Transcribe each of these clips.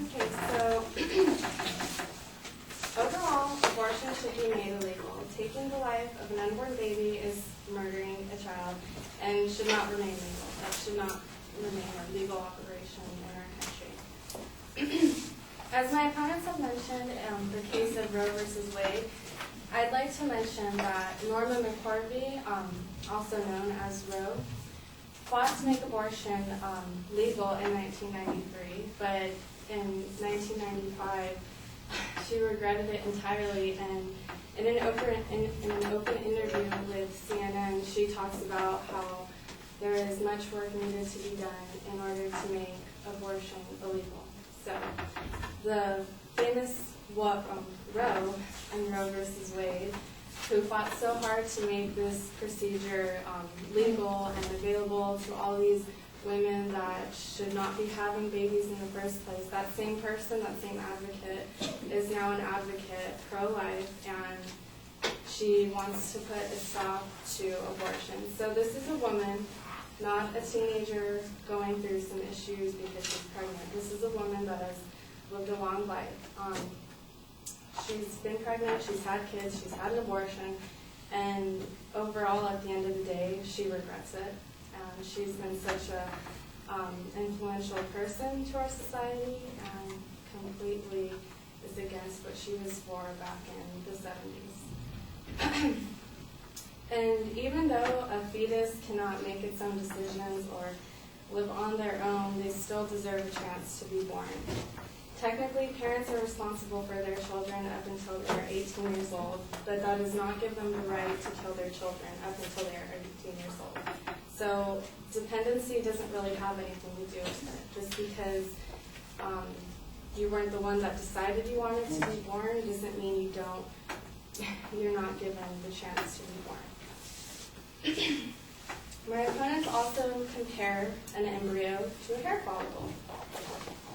Okay, so overall, abortion should be made illegal. Taking the life of an unborn baby is murdering a child and should not remain legal. That should not remain a legal operation in our country. As my opponents have mentioned, the case of Roe versus Wade, I'd like to mention that Norma McCorvey, also known as Roe, fought to make abortion legal in 1993, but in 1995 she regretted it entirely, and in an open interview with CNN, she talks about how there is much work needed to be done in order to make abortion illegal. So the famous Roe and Roe versus Wade, who fought so hard to make this procedure legal and available to all these women that should not be having babies in the first place. That same person, that same advocate, is now an advocate pro-life, and she wants to put a stop to abortion. So this is a woman, not a teenager going through some issues because she's pregnant. This is a woman that has lived a long life. She's been pregnant, she's had kids, she's had an abortion, and overall, at the end of the day, she regrets it. She's been such an influential person to our society and completely is against what she was for back in the 70s. And even though a fetus cannot make its own decisions or live on their own, they still deserve a chance to be born. Technically, parents are responsible for their children up until they're 18 years old, but that does not give them the right to kill their children up until they are 18 years old. So dependency doesn't really have anything to do with it. Just because you weren't the one that decided you wanted to be born doesn't mean you're not given the chance to be born. My opponents also compare an embryo to a hair follicle.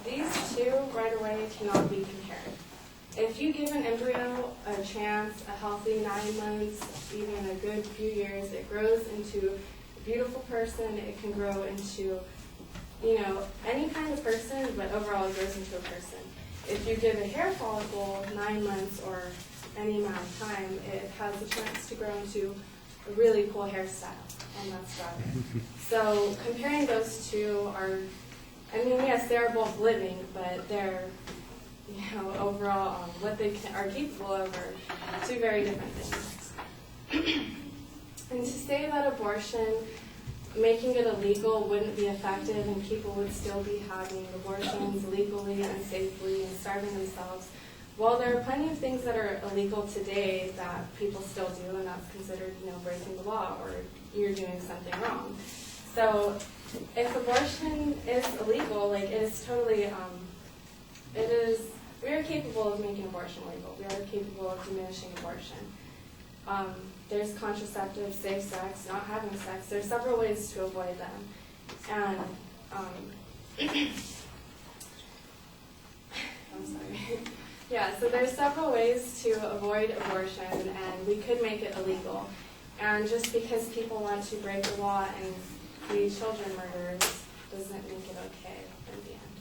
These two right away cannot be compared. If you give an embryo a chance, a healthy 9 months, even a good few years, it grows into a beautiful person. It can grow into, any kind of person, but overall it grows into a person. If you give a hair follicle 9 months or any amount of time, it has a chance to grow into a really cool hairstyle, and that's strawberry. So comparing those two yes, they are both living, but they're, overall, what they are capable of are two very different things. And to say that abortion, making it illegal, wouldn't be effective and people would still be having abortions legally and safely and starving themselves, well, there are plenty of things that are illegal today that people still do, and that's considered, breaking the law or you're doing something wrong. So if abortion is illegal, it is totally, we are capable of making abortion legal. We are capable of diminishing abortion. There's contraceptives, safe sex, not having sex. There's several ways to avoid them. And, I'm sorry. Yeah, so there's several ways to avoid abortion, and we could make it illegal. And just because people want to break the law and be children murderers doesn't make it okay in the end.